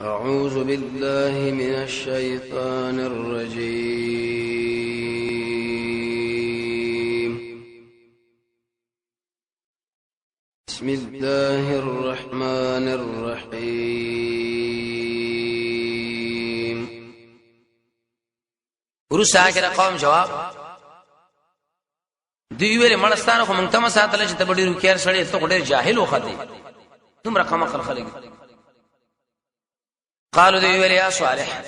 أعوذ بالله من الشيطان الرجيم. بسم الله الرحمن الرحيم. ورسا کې قوم جواب دی ویل مړستانه خو مونږ ته ساتل چې ته ډېر وکړ سړی ته ډېر جاهل وخته تم رقم خلق قالوا دی ویل یا صالح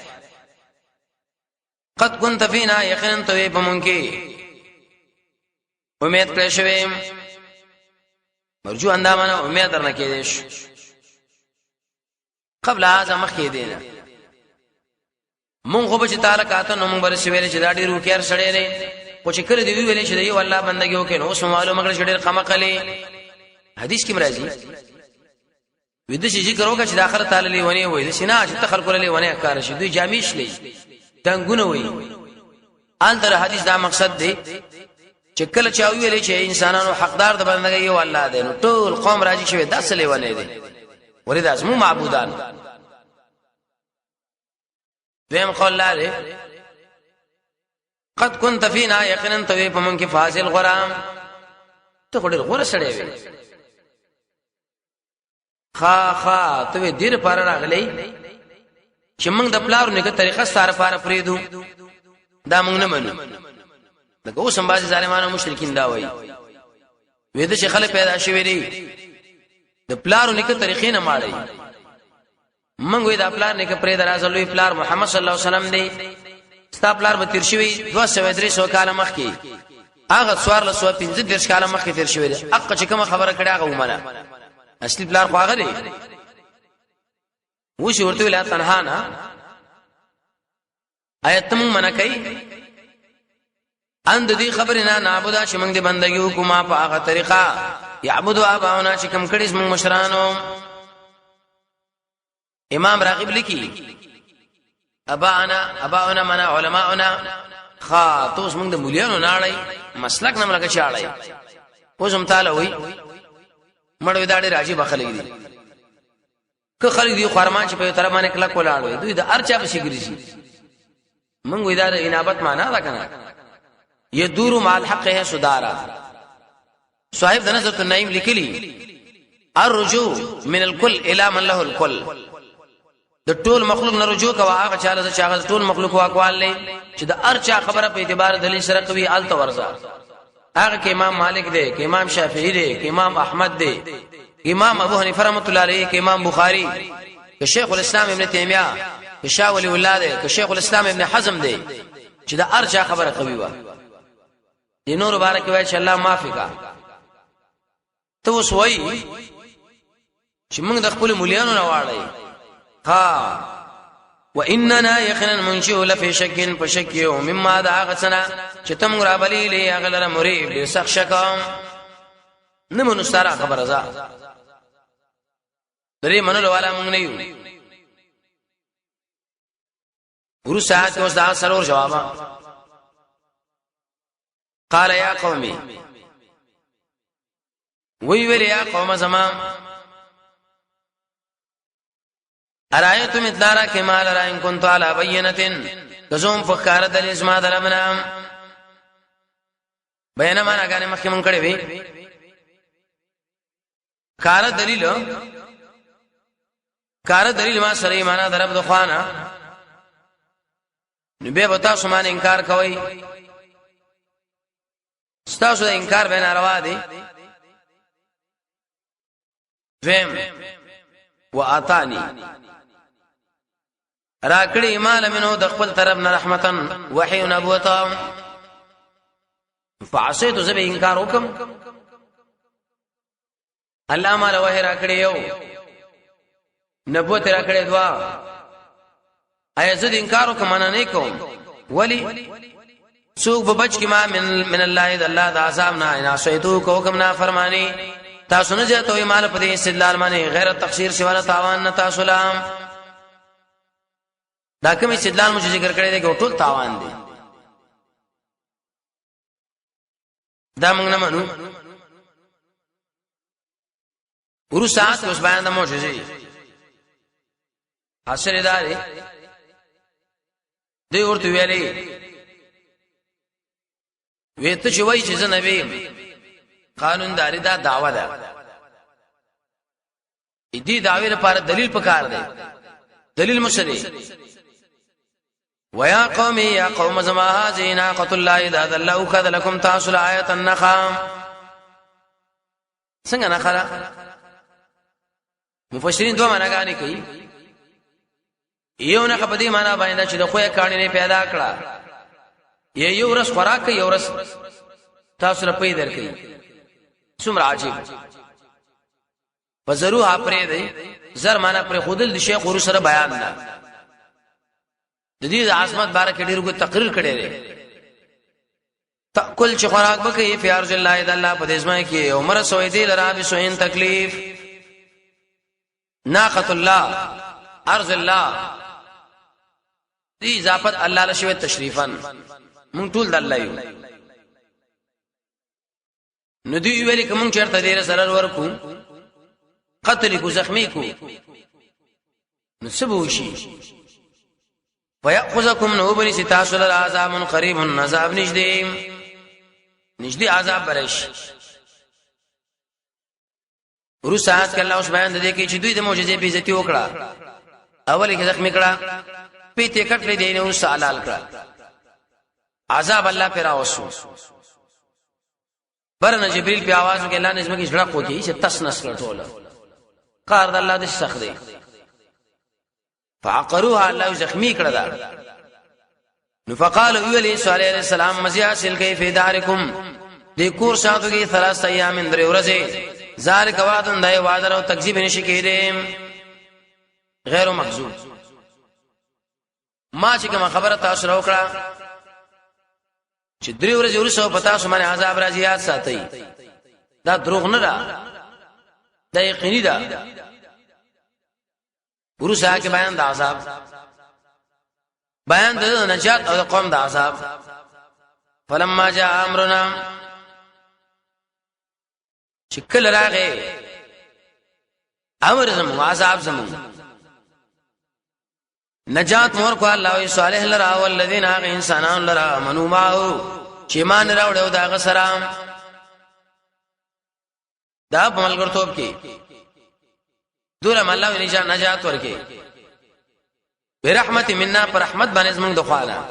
قد كنت فينا يقينا تو په مونږ کې امید کړې شوې مرجو اندامانه امید درنه کې دیش قبل هذا مخکې دینا مونږ خو به تعالی کاته نو مونږ برسې ویل چې دا ډېر وکړ سړی دی او چې کړه دی ویل چې دی والله بندګي وکړي نو معلومه کړ چې ډېر قمقلي حدیث کې مرাজি وېد شي ذکر وکړه چې د اخر تعالی لیونی وې چې نه چې تخلق له لیونی کار شي دوی جامیش لې دنګونه وې ان تر حدیث دا مقصد دی چې کله چا ویل چې انسانانو حقدار د بندګي یو الله دی نو ټول قوم راځي شوی داس لیونی دی ورته اسمو معبودان دیم قول لاره قد كنت فينا يقينا تو په مونږ کې فاصل غرام ته ډېر غوړه سړی وې خا ته ډېر پر راغلی چې موږ د پلارو نه طریقه ستاره پاره پریدو دا موږ نه منو دغه اوس هم بعض ظالمانو مشرکین دا وایي وېد چې خلک پیدا شوی دي د پلارو نه طریقې نه ماړي موږ وې د پلار نه پرې درازلوې پلار محمد صلی الله علیه وسلم دی ستا پلار به تیر شوی 200 کال مخکې هغه سوار له 115 کال مخکې تیر شوی دی اقا چې کوم خبره کړه هغه ومنه اصلي پلار خو هغه دی وښه ورته ویل تنها نه آیت موږ منه کوي اند دې خبره نه نعبود چې موږ دې بندګي وکما په هغه طریقه يعبدوا اباؤنا چې کوم کړي موږ مشرانو امام راغب لیکي اباؤنا منا علماؤنا خاطوس موږ د مليانو ناړي مسلک نم لکه چاړي اوس هم تعالی وای مړ وداړي راځي بخلګي دي که خلک دی خرمان چې په طرف باندې کله کولاړ دوی د ارچا په شګري شي موږ ودار انابت معنا دا کنه يدور مع الحق ہے سدارا صاحب د نظر النعیم لیکلی الرجوع من الكل الى من له الكل د ټول مخلوق نه رجوع کوا هغه چاله چې هغه ټول مخلوق واکوال لې چې د ارچا خبره په اعتبار دلیل سره کوي آل تورزا هغه کې امام مالک دی کې امام شافعی دی کې امام احمد دی امام ابو حنیفه رحمۃ اللہ علیہ کې امام بخاری کې شیخ الاسلام ابن تیمیہ کې شاه ولی الله دی کې شیخ الاسلام ابن حزم دی چې د ارچا خبره کوي وا دې نور مبارک وای چې الله معافي کا ته اوس وای چې موږ د خپل مليانو نه واړی ها واننا يقينا منشئ لفي شك فشك مما دعا غسنا چې تم غرا بلی له اغلر مريب له سخ شکم نمنو سارا خبر ازا درې منلو والا مونږ نه یو ورو ساعت اوس دا سرور جواب قال يا قومي وی ویل یا قوم زمان ارایتم ادلارا کمال ارائن کنتو علا بینتن کزوم فکار دل اسما دلبنا بینا مانا گانے مخی من کڑی بھی کار دلیل ما سری مانا درب دخوانا نبی بتا سمان انکار کوئی ستاسو دا انکار بینا روا دی دویم و آتانی راکړی مال منو د خپل طرف نه رحمتن وحی نبوتا فعصیت زب انکار وکم الله مال وحی راکړی یو نبوت راکړی دوا ایزد انکار وکم نه کوم ولی سوق بچ کی ما من الله د الله د عذاب نه انا سیتو کو کوم نه فرمانی تاسو نه جته مال په دې استدلال باندې غیر تقصیر سیواله تاوان نه تاسو لام دا کوم استدلال مو ذکر کړی دی ټول تاوان دی دا موږ نه منو ورو ساعت اوس بیان د معجزې حاصل داري دی ورته ویلي وېته چې وای چې زه نبی قانون داري دا دعوه ده دې دعوی لپاره دلیل پکار دی دلیل مشری ويا قوم يا قوم زما هذه ناقة الله اذا الله خذ لكم تاسل آية النخام څنګه نخره مفسرین دوه معناګانې کوي یو نه په دې معنا باندې چې د خوې کاڼي نه پیدا کړه یو ورځ خوراک یو ورځ تاسو را پیدا درکې څومره عجیب فزروها پرې دی زر معنا پر خودل د شیخ ور سره بیان نه د دې عظمت باره کې ډیرو تقریر کړي لري تاکل چې خوراک وکي فی ارض الله اذا الله په دې ځمای کې عمر سوې دی لرا به سوین تکلیف ناقۃ الله ارض الله دې اضافت الله له شوی تشریفا مونږ ټول د الله یو نو دی ویلي کوم چرته دې سره ورکو قتل کو زخمی کو نسبوشي ويأخذكم نوبني ستاسل العذاب قريب عذاب نجدي عذاب برش ورسات کله اوس بیان د دې کې چې دوی د معجزې په عزت وکړه اول کې زخمی کړه پیته کټلې دینه او سالال کړه عذاب الله پر اوسو برن جبريل په आवाज کې الله نظم کې ځړه کوي چې تس نس کړه قار د الله د سخت دی فعقروها الله زخمی کړه دا نو فقال اولي صلی الله علیه السلام مزیاسل کیف دارکم د کور ساتو کې 3 ایام درې ورځې ذالک وعدن دای وعده او تکذیب نشي کېدې غیر مخذوب ما چې کوم خبره تاسو راوکړه چې درې ورځې ورسره پتا سو باندې عذاب راځي یاد ساتي دا دروغ نه ده دا یقیني ده ورسره کې بیان د عذاب بیان د نجات او قوم د عذاب فلما جاء امرنا شکل راغې امر زمو عذاب زمو نجات مور کو الله صالح لرا والذین انسانان لرا منو ماو چې مان راوړو دا غسرام دا په ملګرتوب کې دور الله نجات ورکې برحمت منا پر رحمت باندې زموږ د خواله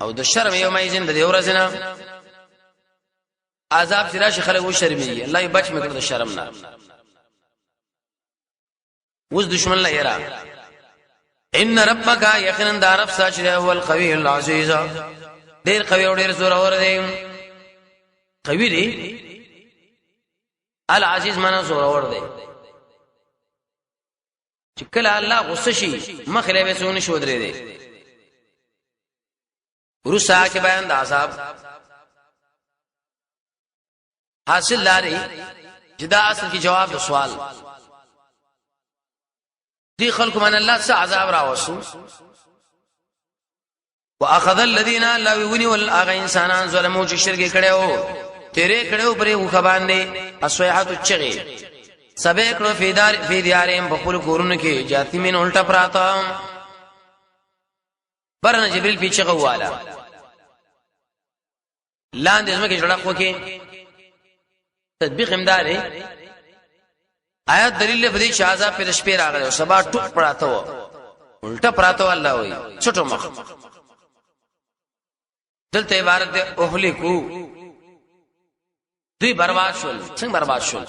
او د شرم یوم ایزن د ورځنا عذاب چې راشي خلک و شرمېږي الله یې بچ مې کړ د شرم نه اوس دشمن لا یرا ان ربک یقینا دارب ساچره هو القوی العزیز ډیر قوی او ډیر زور اور دی قوی دی العزیز معنا زور اور دی چې کله الله غصه شي مخله به سونه شو درې دی ورسا کې بیان د عذاب حاصل لري چې دا اصل کې جواب د سوال دي خلق من الله څخه عذاب راوسو واخذ الذين لا يوني والاغ انسانان ظلموا چې شرک کړو تیرې کړو پرې وخ باندې اسويحات چغي سبه کړو فی دیارهم په خپل کورونه کې جاثمین الټا پراته برن جبريل پیچغه والا لاندې زمکه جوړه کوکې تطبیق امداري آیات دلیل په دې چې عذاب په شپې راغلی او سبا ټوک پراته و الټا پراته الله وي چھوټو مخ دلته عبارت ده اوهلیکو دوی برباد شول څنګه برباد شول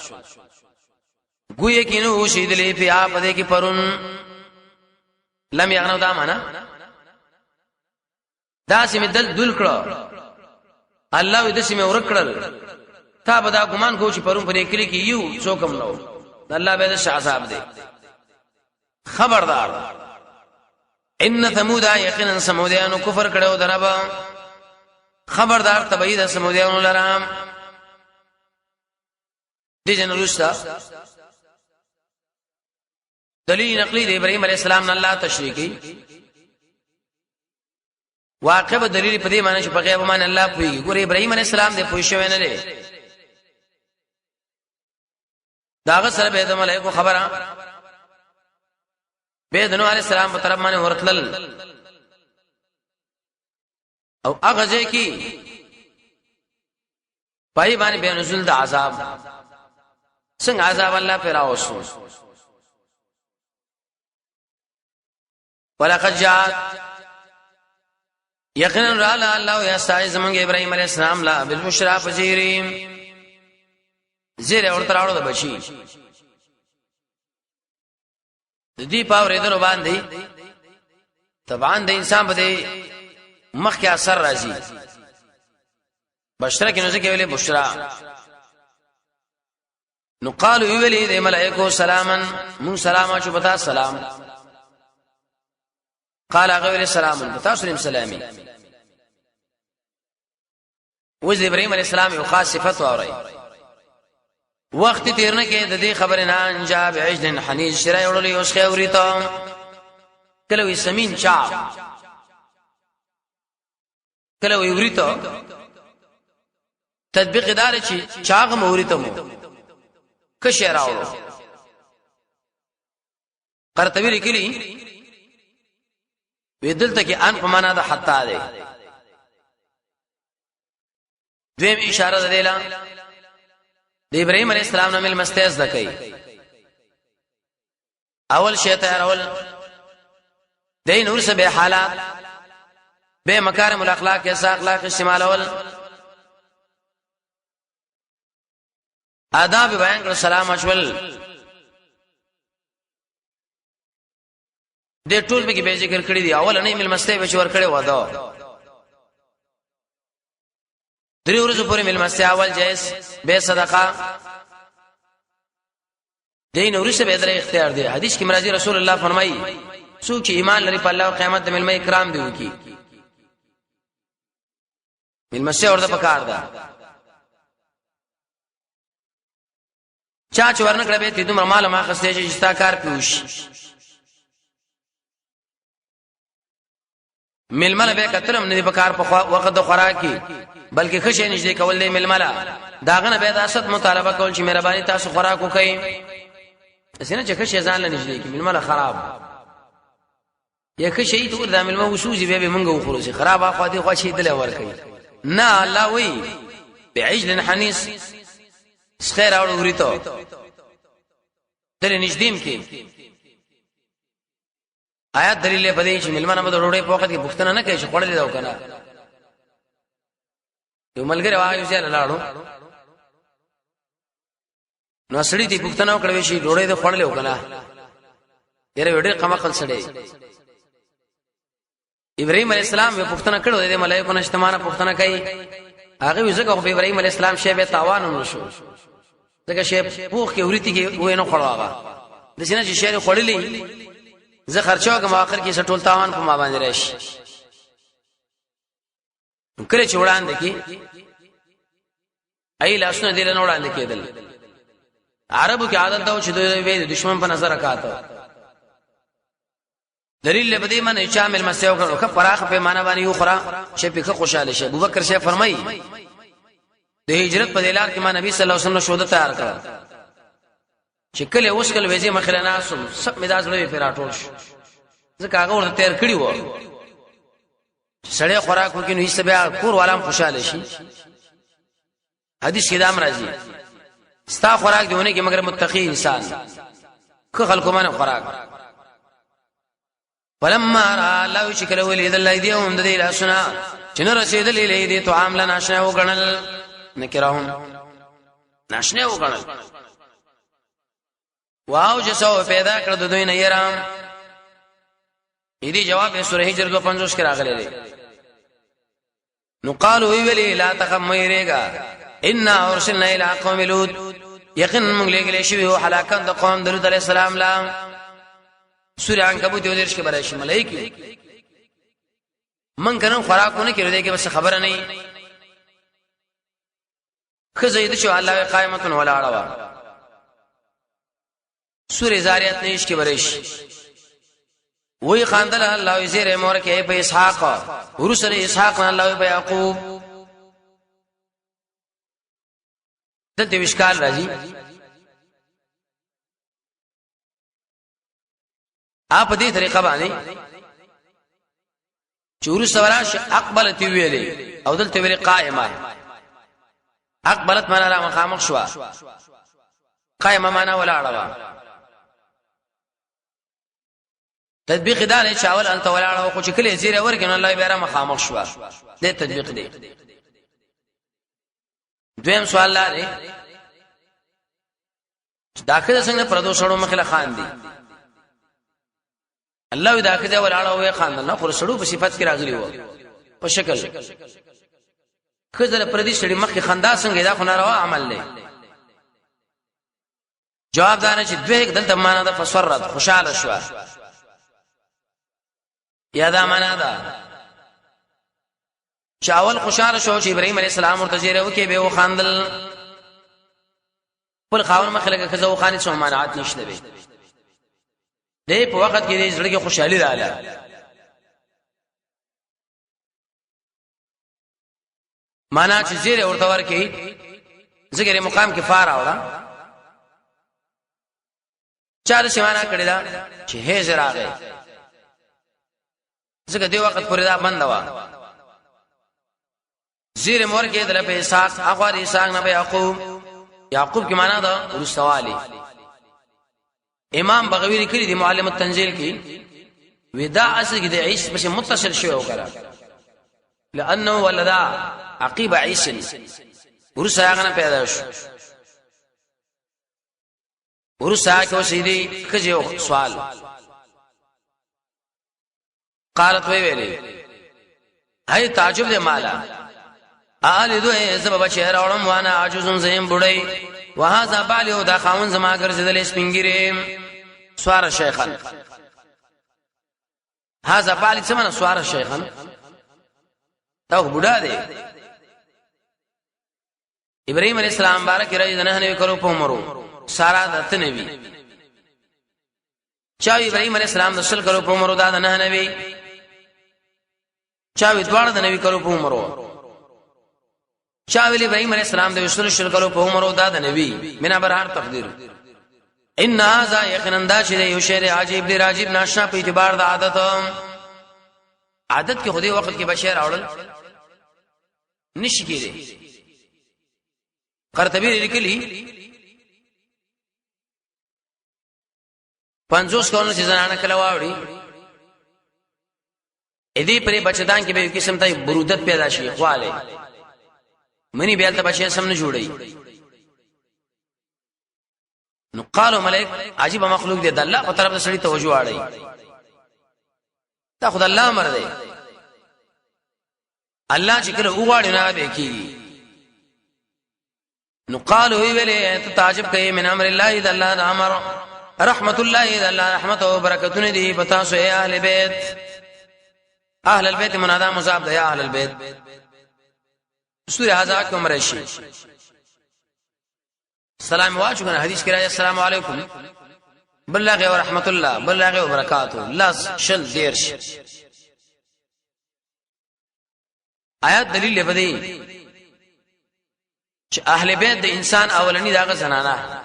ګویا کینو شیدلې په اپ دې کې پرون لم یغنو دا معنا دا سیمه دل کړه الله دې سیمه ورکړل تا به دا ګمان کو چې پرون پرې کلی کې یو څوکم نو الله به د عذاب دی خبردار ان ثمود یقینا سمودیانو کفر کړو دربا خبردار تبعید سمودیانو لرام دې جن رستا دلیل نقلی د ابراهیم علی السلام نه الله تشریکی واقع به دلیل په دې معنی چې په غیب باندې الله پوي ګور ابراهیم علی السلام دې پوي شوی نه لري داغه سره به د ملائکه خبره به د نوح علیہ السلام په طرف باندې ورتلل او هغه ځای کې پای باندې به نزول د عذاب څنګه عذاب الله پر راوستو ولقد جاء یقینا را الله یا سای زمونږ ابراهيم عليه السلام لا بالبشرا فزيرين زیر اور تراړو د بچي د دې پاورې درو باندې طبعا د انسان په مخ کې اثر راځي بشرا کې نو څه کې ویلې بشرا نو قالو ویلې د ملائکه سلاما مون سلام شو بتا سلام قال غير سلام بتا سلامي وز ابراهيم عليه السلام یو خاص صفت اوري وخت تیرنه کې د دې خبر نه انجا بعجل حنيز شرای وړلې اوس خې اوري ته کله وي سمين چا کله وي اوري ته تطبیق دار چې چاغ موري ته مو کښه راوړو قرطبي لیکلي ویدلته کې ان په معنا د حتا ده دویم اشاره ده دیلا د ابراهيم عليه السلام نه مل مستیز دکې اول شیطان اول دین ورسه به حالات به مکارم الاخلاق کې اخلاق استعمال اول آداب بیان کړ سلام اچول د ټول به کې به ذکر کړی دی اول نه مل مسته به ور کړی ودا درې ورځې پورې مل مسته اول جائز به صدقه دین ورسه به در اختیار دی حدیث کې مرضی رسول الله فرمایي څوک چې ایمان لري په الله او قیامت د مل اکرام دی وکي مل مسته ورته پکار ده چا چې ورنه کړه به ته دومره مال ما خسته چې ستا کار پیوش ململه به کترم نه په کار په وخت د خوراکي بلکې خشه نشي کول دی ململه داغه به د اسد مطالبه کول چې مهرباني تاسو خوراک وکئ اسنه چې خشه ځان نه نشي کی ململه خراب یا خشه ته د ملمه وسوځي به منګه وخروسي خراب اخو دي خو شي دل ور کوي نه الله وی بعجل حنيس خیر اور وريته تل نشدیم کې آیات دلیل په دې چې ملمانه به ډوډۍ په وخت کې پښتنه نه کوي چې خړلې دا وکنه یو ملګری واغې ځل لاړو نو سړی دې پښتنه وکړې شي ډوډۍ دې خړلې وکنه یره وړې قمقل سړی ابراهيم عليه السلام یو پښتنه کړو دې ملایکو نشتمانه پښتنه کوي هغه وزګه په ابراهيم عليه السلام شی به تاوان ونشو ځکه شی پوخ کې وريتي کې وې نه خړو هغه د سینې چې شی خړلې زه خرچو کوم اخر کې سټول تاوان په ما باندې راشي کله چې وړاندې کې ای لاسونه دې نه وړاندې کېدل عربو کې عادت دا و چې د دشمن په نظر راکاته دلیل به دې باندې شامل مسیو کړو که پراخ په معنا باندې یو خورا چې په خوشاله شه ابوبکر شه فرمایي د هجرت په دلار کې ما نبی صلی الله علیه وسلم شهادت تیار کړ چې کله اوس کله وځي مخله ناسم سب مداز لوي پیراټول شو ځکه هغه ورته تیار کړی و سړی خوراک وکړي نو هیڅ بیا کور والام خوشاله شي حدیث کې دا راځي ستا خوراک دیونه کې مگر متقی انسان که خلکو باندې خوراک فلما را الله شکر ولید الله دیوم د دې لاسونه چې نه رسیدلې لیدې تو عامل ناشنا وګڼل نکرهم ناشنا وګڼل واو جسو پیدا کړ د دوی نه يرام دې جواب سورہ هجر 250 کې راغلی دی نو قالوا ویلی لا تخمیرګه ان ارسلنا الى قوم لوط یقین موږ لګلې شوی هلاکان د قوم د لوط علیہ السلام لا سورہ عنکبوت 2 کې برای شي ملائکه من کنه خوراکونه کړو دې کې بس خبره نه خزید شو الله قائمتن ولا اړه سورہ زاریات نه کې برش وی خاندل الله زیر مور کې په اسحاق ورسل اسحاق الله په یعقوب دته وشکال راځي اپ دې طریقه باندې چور سوراش اقبلت ویلې او دلته ویلې قائمه. اقبلت معنا را مخامخ شو، قائمه معنا ولاړه. تطبیق دا نه چاول انت ولاړه خو چې کله زیره ورګن الله بیا را مخامخ شو. دې تطبیق دی. دویم سوال لري داخله څنګه پردوشړو مخله خان دي الله داخله ولاړه وې خان نه خو سړو په صفات کې راغلی وو په شکل خزر پردي سړي مخه خندا څنګه دا خو ناروا عمل دی. جواب دا نه چې دوی دلته معنا ده فسرت خوشاله شو یا دا معنا ده چاول خوشاله شو چې ابراهيم عليه السلام ورته زیره وکي به وخاندل پر خاور مخلګه کزو خاني څو مانعات نشته به دې په وخت کې دې زړه کې خوشحالي رااله. معنا چې زیره ورته ورکي زګره مقام کې فار اوړه چار شمانه کړی دا چې هي زراغه زګه دې وخت پورې دا بند وا زیر مور کې دل په اسحاق اخوار اسحاق نه یعقوب کې معنا دا ورسوالی. امام بغوی لیکلی دی معلم التنزیل کې ودا اصل کې د عیش بشه متصل شوی وکړه لانه ولدا عقيب عيش ورسا غنه پیدا شو. ورسا کې وسیدي کجو سوال قالت وی ویلې هي تعجب دې مالا آل دوی سبب چهره اورم وانا عجوزم زیم بډای وهذا بالو دا خاون زما ګرځیدل سپینګری سوار شیخان. هاذا بالی څمنه سوار شیخان دا بډا دی. ابراهيم عليه السلام بارک راځي نه نه کړو په عمرو سارا دته نبی چا ابراهيم عليه السلام نسل کړو په عمرو دا نه نه وی چا وډوړ د نبی کړو په عمرو چا ویلی ابراهيم عليه السلام د وسل شل کړو په عمرو دا د نبی مینا برهار تقدیر ان هذا یقینا چې یو شی عجیب دی راجیب ناشنا په اعتبار د عادت کې خودي وخت کې بشیر اورل نشي کېږي. قرطبی لیکلی 50 کونه چې زنانه کله واوړي اې دې پرې بچدان کې به قسم ته برودت پیدا شي خواله منی بیل ته بچي سم نه جوړي. نو قالو ملائک عجیب مخلوق دی د الله په طرف د سړي توجه واړي دا خدای الله امر دی. الله چې کله وغواړي نه به کیږي. نو قالو ویلې ته تعجب کوي من امر الله د الله د امر رحمت الله د الله رحمت او برکتونه دي پتا سو اے اهل بیت. اهل البيت منادا مضاف دی اهل البيت سورہ هذا کوم راشي سلام واجو کنه حدیث کې راځي السلام علیکم بلغه و رحمت الله بلغه و برکاته لاس شل دیرش آیات دلیل لبدی چې اهل بیت د انسان اولنی داغه زنانه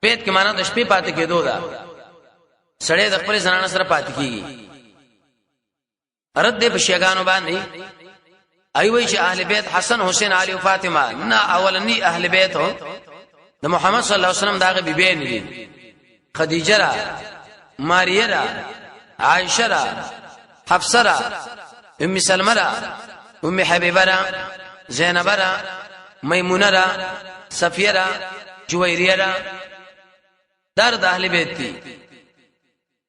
بیت کې معنا د شپې پاتې کېدو دا سړی د خپل زنانه سره پاتې کیږي. رد په شیګانو باندې ایوي چې اهل بیت حسن حسین علی او فاطمه نه اولنی اهل بیت د محمد صلی الله علیه وسلم داغه بیبي نه دي. خدیجه را ماریه را عائشه را حفصه را ام سلمہ را ام حبیبه را زینب را میمونه را صفیه را جویریه را در د اهل بیت دي.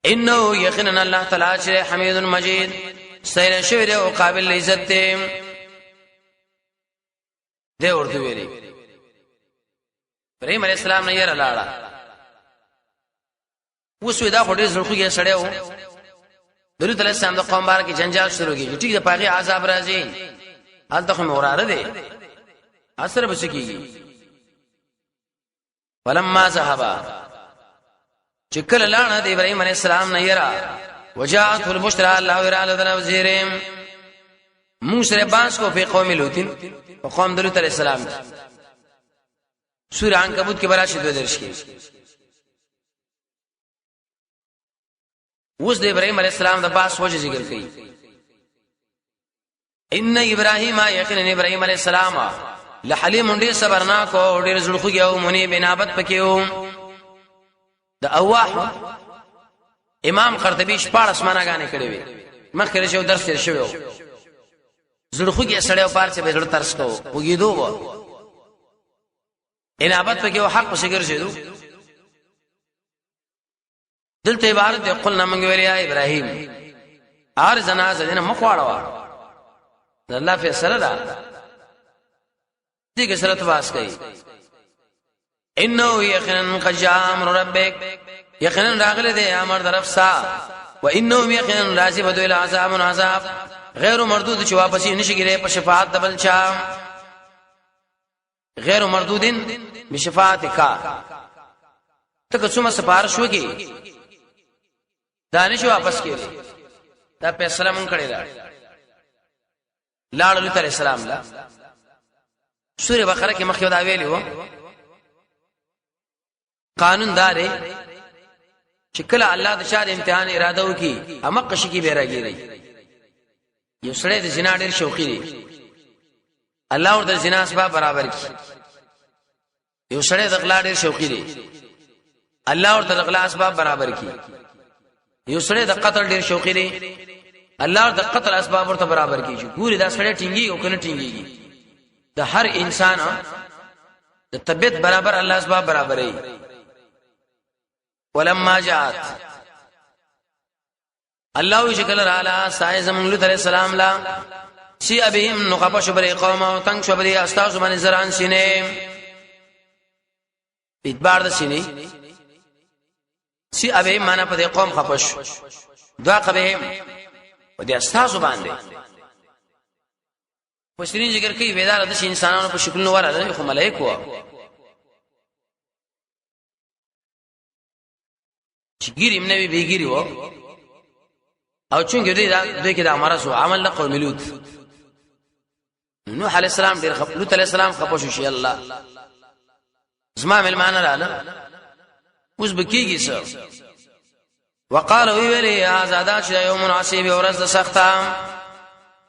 انه یقینا الله تعالی چې حمید مجید سیر شوی او قابل عزت دی. دې ورته ویلي ابراهيم عليه السلام نه یې رالاړه وسوي دا خوري زړخو کې سړیو درود علیہ السلام د قوم بار کې جنجال شروع کیږي ټیک د پاغي عذاب راځي حال ته موراره دي اثر بس کیږي. فلما ذهبا چکل لانا د ابراهيم عليه السلام نه یرا وجاءته البشرى الله ورا لنا وزيرهم موسی باس کو په قوم لوطین او قوم درود علیہ السلام سورہ عنکبوت کې براشد درش کې اوس د ابراهيم عليه السلام د باس وجه ذکر کړي ان ابراهيم یقینا ابراهيم عليه السلام لحلیم ډیر صبرناک او ډیر زړخوږي او منی بنابت پکيو د اواح امام قرطبي 14 معناګانې کړې وي مخکې شو درس تیر شوی زړخوږي سړیو پارچه به زړه ترس کو وګیدو و انابت پکيو حق وسګر شه دلته عبارت دی قلنا من ویل یا ابراهيم ارزنا زنه مخواړه الله فیصله ده دې کې سره تواس کوي انه یقینا قد جاء امر ربک یقینا راغله دې امر درفسا و انه یقینا راځي بده ال عذاب غیر مردود چې واپس نشي ګره په شفاعت د بل چا غیر مردود بشفاعتک ته کومه سفارش وکي دانش واپس کړي دا فیصله مونږ کړی دا لاړو تعالی السلام لا سوره بقره کې مخکې دا ویلی و قانون دار چې کله الله د شاد امتحان اراده وکي امق شکی به راګيري یو سړی د زنا ډېر شوقي دی الله ورته زنا اسباب برابر کړي یو سړی د غلا ډېر شوقي دی الله ورته د غلا اسباب برابر کړي یو سړی د قتل ډېر شوقي دی الله ورته قتل اسباب ورته برابر کړي ګوري دا سړی ټینګي او کنه ټینګي د هر انسان د طبيعت برابر الله اسباب برابرې ولما جاءت الله شکل رالا سای زمون له تعالی السلام لا سی ابهم نقب شبر قوم او تنگ شبر استاذ من زران سینه اتبار د سینه سی ابهم معنا په قوم خپش دعا قبهم و دې استاذ باندې پښتني ذکر کوي ویدار د انسانانو په شکل نو وراله خو ملائکه چګيري منوي بيګيري و او چونګې دوی کې دا مرسو عمل قوم لوط نوح عليه السلام ډېر لوط عليه السلام خپوش شي الله زما ملمانه رااله اوس بکیږي څه وقال ویلی ازادا چې یوم عصیب ورځ سخته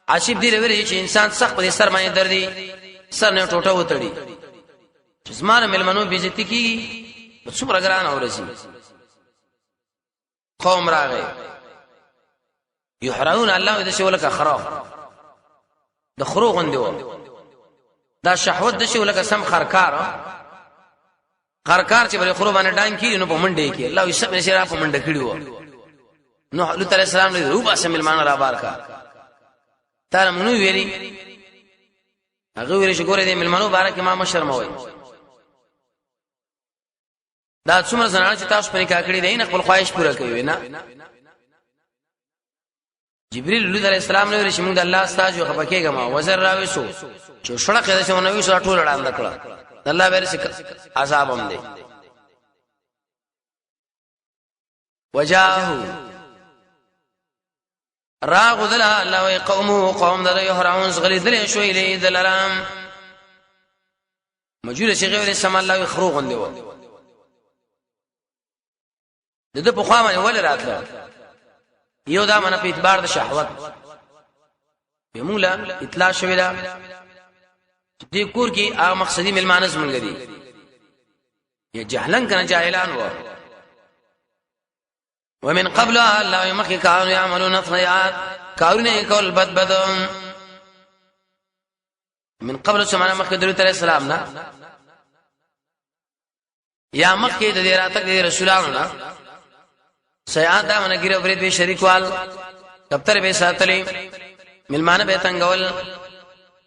عصیب دی لري چې انسان سخت په سر باندې دردي سر نه ټوټه وتړي چې زما ملمنو بیزتی کی څومره ګران اورسي قوم راغی یحرون الله دې شولک خراب د خروغ اندو دا شهوت د شولک سم خرکار چې بل خروغ باندې ډان کړي نو په منډه کې الله یې سب نشي را په منډه کړیو نو الله تعالی السلام دې روبا سملمان را بار کا تعالی مونږ ویلي هغه ویل چې ګوره دې ملمنو بارک ما مشرموي دا څومره زنانه چې تاسو پرې کا کړی دی نه خپل خواهش پوره کوي نه جبريل علیہ السلام نو ورشي موږ د الله استاد یو خپکیګه ما وزر راويسو چې شړه کده چې نو وسو ټول وړاند کړه الله ورسي عذاب هم دی وجاهو راغذل الله قومه قوم در يهرعون غلي دل شوي لي دلرام مجول شي غير سم الله خروغ اندو د په خوا باندې ول راتله یو دا منه په اعتبار د شهوت بمولا اطلاع شوی دا دې کور کې هغه مقصدی ملمانز مونږ دي یا جهلن کنه جاهلان و ومن قبل الله يمخي كانوا يعملون الطيئات كانوا يقول بد من قبل سمعنا مخي درود عليه السلام نا یا مخي د دې راتک د رسولانو نا سیاده منګره ورید به شریکوال دفتر به ساتلی ملمانه به تنگول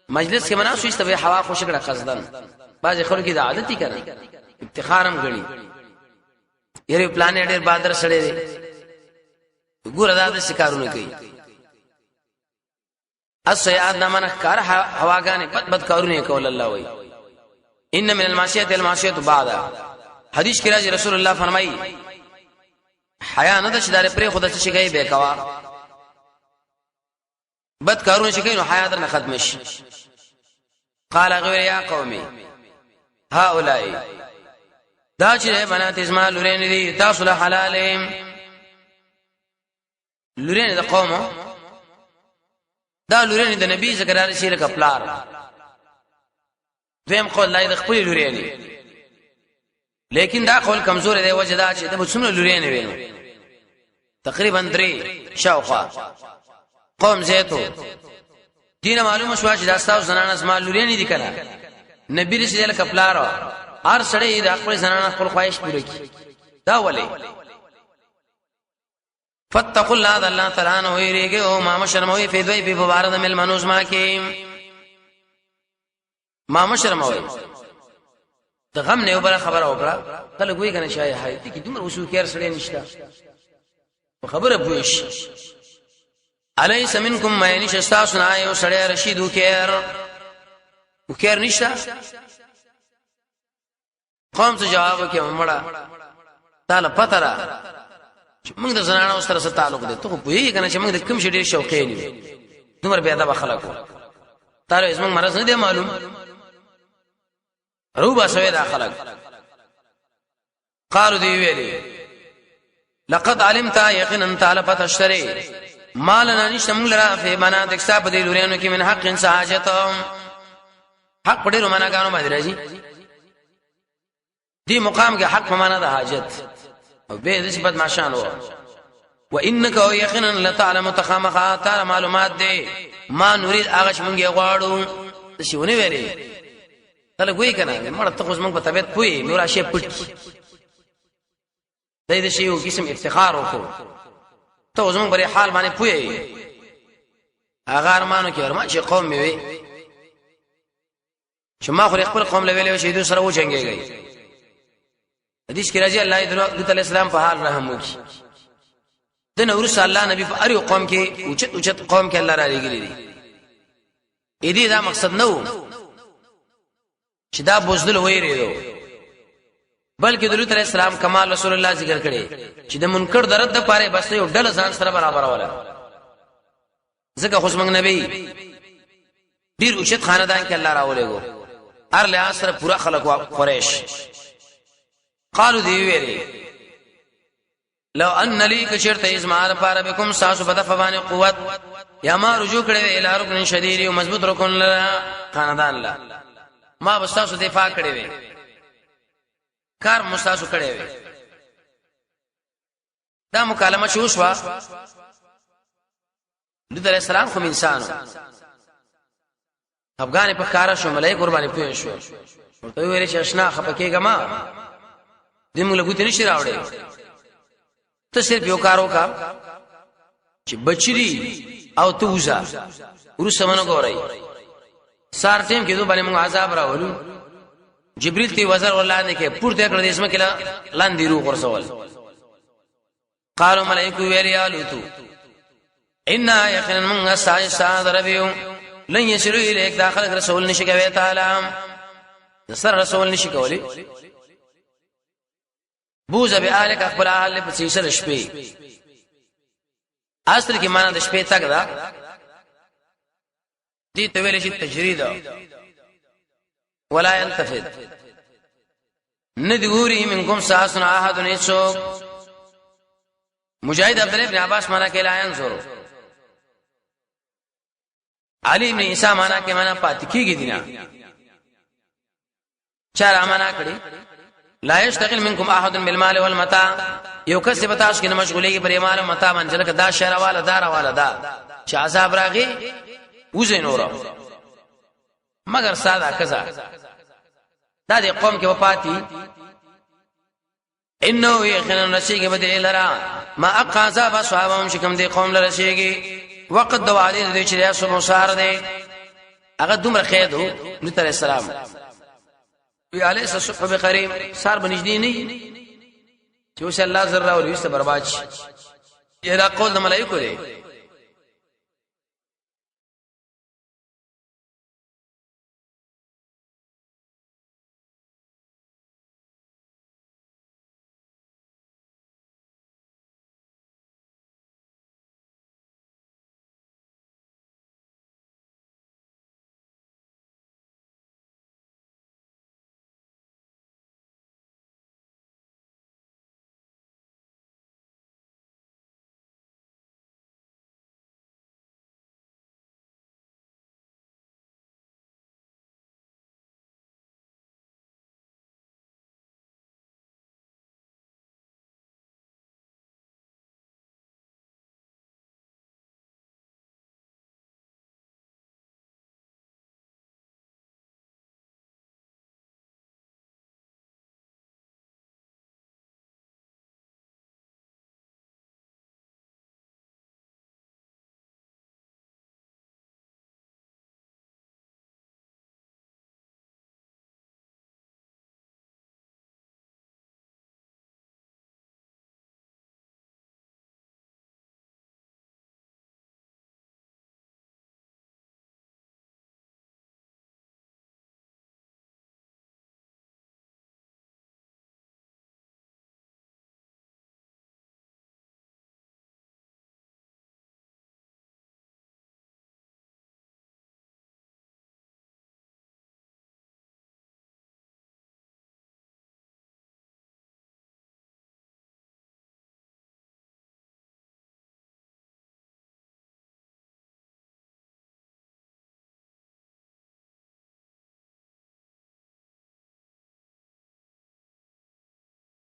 مجلس کې مناسو استوي هوا خوشګړه قصدن بعض خلکو د عادتي کنه افتخارم غني یری پلان ډېر بادر سړې دي ګور ادا د شکارونه کوي السيئات نمنه کار هواګانې بد کارونه کول الله وای ان من المعصيه بعد حدیث کې راځي رسول الله فرمایي حیا نه د شدار پرې خود څه شي به کوا بد کارونه شي کوي نو حیا درنه ختم شي قال غير يا قومي هؤلاء دا چې بنات اسماعیل لري دي تاسو له حلالهم لورین د قوم دا لورین د نبی ذکر علی شیر کپلار دویم قول لای د خپل لورین لیکن دا قول کمزور دی وجه دا چې د بسمه لورین وینو تقریبا 3 شاوخوا قوم زیتو دینه معلومه شو چې دا تاسو زنانه اسماء لورین دي کنه نبی رسول الله کپلار هر سړی د خپل زنانه خپل خواهش پوره کی دا ولی فتقوا الله تعالی نو ویریږي او ما مشرموي په دوی په بارد مل منوز ما کې ما مشرموي د غم نه وبره خبره وکړه کله کوئی کنه شای هاي تی کی دومره وسو کېر سړی نشتا خبره پوښ الیس منکم ما نشستا سنا یو سړی رشیدو کېر نشتا قوم ته جواب کې مړه تعالی پته را موږ د زنانو سره څه تعلق دي ته په یی کنه چې موږ د کوم شي ډیر شوقین یو دومره بیا دا خلکو تعالی اسمه مرز نه دی معلوم روبا سوي دا خلق قالوا دی ویلي لقد علمت يقينا تعالی فتشتري مالنا نشم لرا في بنات اكساب دي لوريانو کې من حق ساجت حق ډیرو معنا غانو باندې راځي دی مقام کې حق په معنا د حاجت او به دې صفات ماشان هو وانك يقينا لتعلم تخامخ تعالی معلومات دي ما نريد هغه چې مونږه غواړو څه شونه ویلي تله کوئی کنه مړ ته اوس موږ په طبيعت پوي نور شي پټ دای دې شی یو قسم افتخار وکړو ته اوس موږ بری حال باندې پوي هغه ارمانو کې ارمان چې قوم وي چې ما خو خپل قوم لوي شهیدو سره و جنگيږي حدیث کې راځي الله تعالی السلام په حال رحم وکي د نور صلی الله نبی په اړیو قوم کې اوچت قوم کې الله را لګیلي دي دې دا مقصد نه و چې دا بوزدل وېریدو بلکې درود علیہ السلام کمال رسول الله ذکر کړي چې د منکر درد د پاره بس یو ډل ځان سره برابر ولا ځکه خو څنګه نبی ډیر اوچت خاندان کې الله راولېګو هر له سره پورا خلق قریش قالو دی ویری لو ان لی کشرت ازمار پار بكم ساس بدفبان قوت یا ما رجوع کړي اله رکن شدید او مضبوط رکن لا خاندان لا ما بستاسو دفاع کړي وي کار مستاسو کړي وي دا مکالمه شو شو د السلام کوم انسانو افغان په کارا شو ملای قرباني پوه شو ورته ویل چې اشنا خپکیګه ما دې موږ له ګوتې نشي راوړې ته صرف یو کارو کا چې بچری او توزا ورسمنه ګورای سار ټیم کې دوه باندې موږ عذاب راولو جبريل تی وزر ولاندې کې پورته کړ دې اسمه کله لاندې روح ورسول قالوا ملائکه ویل یا لوتو ان یقینا من ساعد ربیو لن یشرو الیک داخل رسول نشي کوي تعالی سر رسول نشي کوي بوز به الک خپل اهل په سیسر شپې اصل کې معنا د شپې تک دا دي ته ویل شي تجرید ولا يلتفت ندغوري منكم ساسنا احد نسوق مجاهد عبد الله بن عباس معنا کې لا ينظر علي بن عيسى معنا کې معنا پات کیږي دینا چار معنا کړي لا يشتغل منكم احد بالمال والمتاع یو کس به تاسو کې مشغولېږي پر مال او متاع باندې لکه دا شهر والا دار والا دا چې عذاب راغی وزه نور مگر ساده کزا دا دې قوم کې وفاتي انه يخن نشيږي بده لرا ما اقاذا بصحابهم شکم دې قوم لرشيږي وقت دوالي دې چې رسول مسار دې هغه دومره خیدو نبی عليه السلام وی علیه الصبح بقریم سار بنجدی نه چې وش الله زرا او وست برباد شي دا قول د ملائکه دی